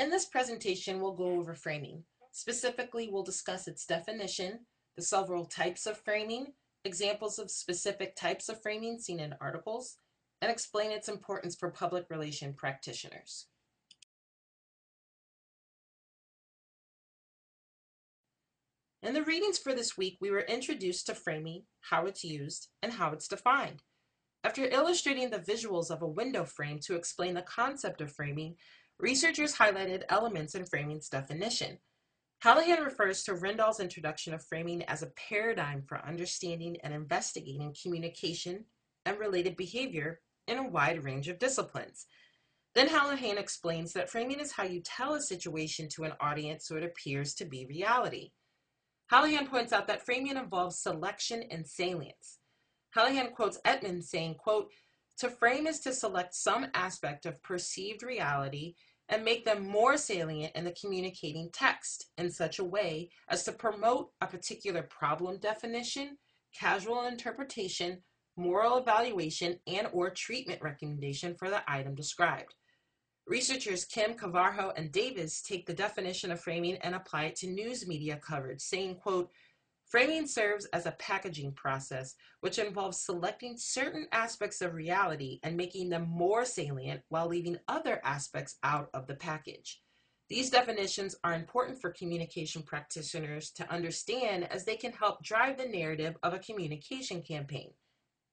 In this presentation, we'll go over framing. Specifically, we'll discuss its definition, the several types of framing, examples of specific types of framing seen in articles, and explain its importance for public relation practitioners. In the readings for this week, we were introduced to framing, how it's used, and how it's defined. After illustrating the visuals of a window frame to explain the concept of framing, researchers highlighted elements in framing's definition. Hallahan refers to Rindahl's introduction of framing as a paradigm for understanding and investigating communication and related behavior in a wide range of disciplines. Then Hallahan explains that framing is how you tell a situation to an audience so it appears to be reality. Hallahan points out that framing involves selection and salience. Hallahan quotes Ettman saying, quote, "To frame is to select some aspect of perceived reality and make them more salient in the communicating text in such a way as to promote a particular problem definition, casual interpretation, moral evaluation, and or treatment recommendation for the item described." Researchers Kim, Cavarjo, and Davis take the definition of framing and apply it to news media coverage, saying, quote, "Framing serves as a packaging process which involves selecting certain aspects of reality and making them more salient while leaving other aspects out of the package. These definitions are important for communication practitioners to understand as they can help drive the narrative of a communication campaign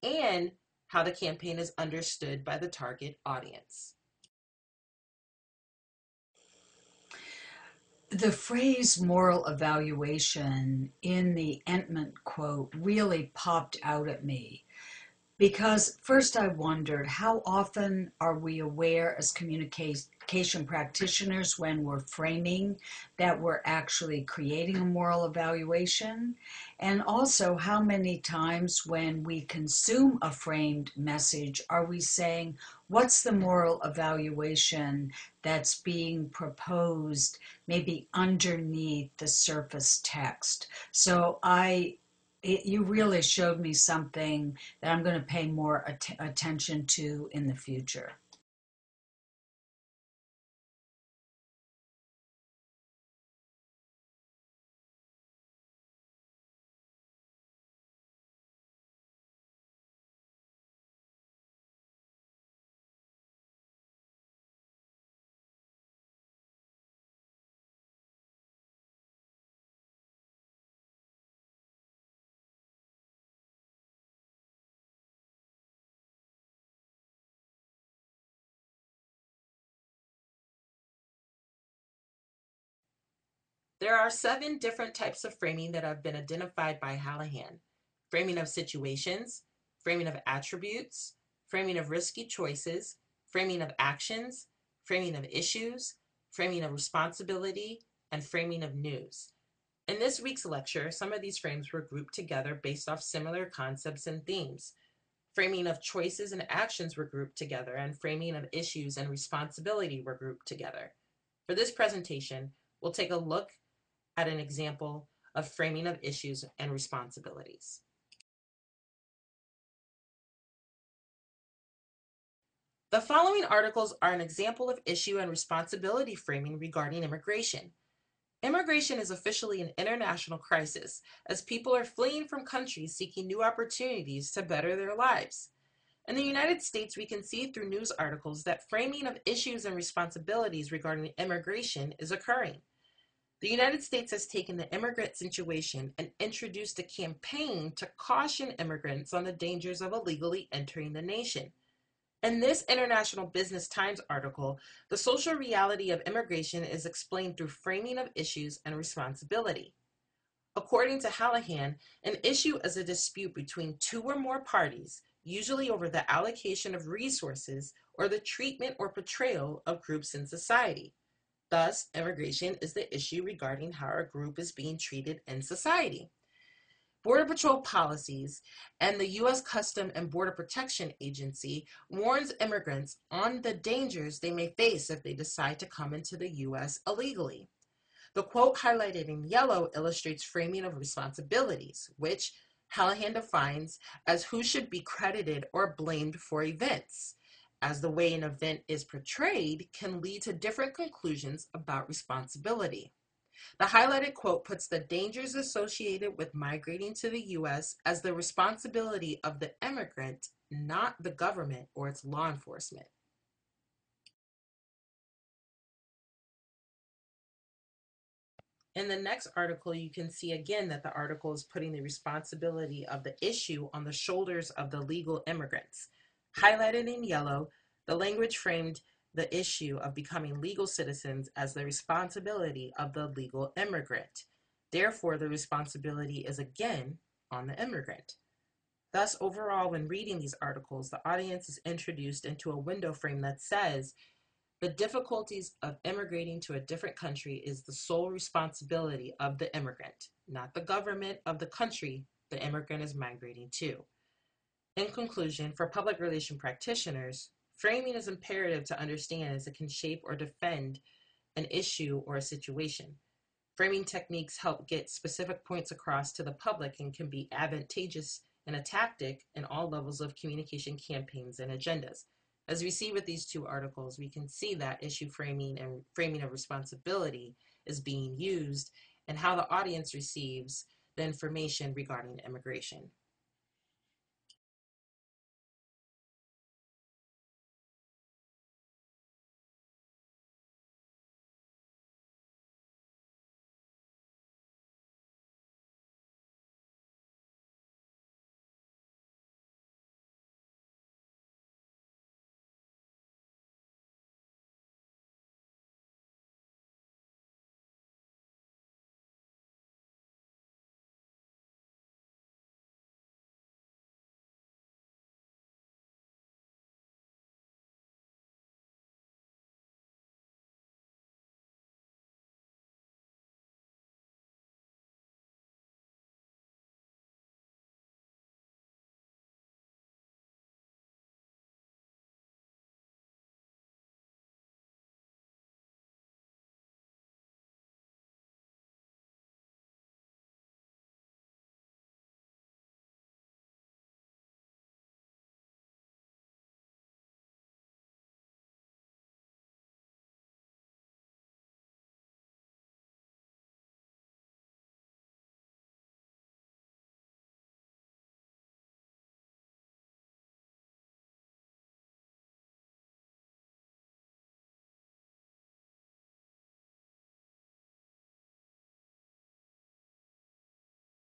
and how the campaign is understood by the target audience." The phrase moral evaluation in the Entman quote really popped out at me because first I wondered, how often are we aware as communication practitioners when we're framing that we're actually creating a moral evaluation? And also, how many times when we consume a framed message are we saying, what's the moral evaluation that's being proposed maybe underneath the surface text? So you really showed me something that I'm going to pay more attention to in the future. There are 7 different types of framing that have been identified by Hallahan: framing of situations, framing of attributes, framing of risky choices, framing of actions, framing of issues, framing of responsibility, and framing of news. In this week's lecture, some of these frames were grouped together based off similar concepts and themes. Framing of choices and actions were grouped together, and framing of issues and responsibility were grouped together. For this presentation, we'll take a look at an example of framing of issues and responsibilities. The following articles are an example of issue and responsibility framing regarding immigration. Immigration is officially an international crisis as people are fleeing from countries seeking new opportunities to better their lives. In the United States, we can see through news articles that framing of issues and responsibilities regarding immigration is occurring. The United States has taken the immigrant situation and introduced a campaign to caution immigrants on the dangers of illegally entering the nation. In this International Business Times article, the social reality of immigration is explained through framing of issues and responsibility. According to Hallahan, an issue is a dispute between 2 or more parties, usually over the allocation of resources or the treatment or portrayal of groups in society. Thus, immigration is the issue regarding how a group is being treated in society. Border Patrol policies and the U.S. Customs and Border Protection Agency warns immigrants on the dangers they may face if they decide to come into the U.S. illegally. The quote highlighted in yellow illustrates framing of responsibilities, which Hallahan defines as who should be credited or blamed for events. as the way an event is portrayed can lead to different conclusions about responsibility. The highlighted quote puts the dangers associated with migrating to the U.S. as the responsibility of the immigrant, not the government or its law enforcement. In the next article, you can see again that the article is putting the responsibility of the issue on the shoulders of the legal immigrants. Highlighted in yellow, the language framed the issue of becoming legal citizens as the responsibility of the legal immigrant. Therefore, the responsibility is again on the immigrant. Thus, overall, when reading these articles, the audience is introduced into a window frame that says the difficulties of immigrating to a different country is the sole responsibility of the immigrant, not the government of the country the immigrant is migrating to. In conclusion, for public relation practitioners, framing is imperative to understand as it can shape or defend an issue or a situation. Framing techniques help get specific points across to the public and can be advantageous in a tactic in all levels of communication campaigns and agendas. As we see with these two articles, we can see that issue framing and framing of responsibility is being used and how the audience receives the information regarding immigration.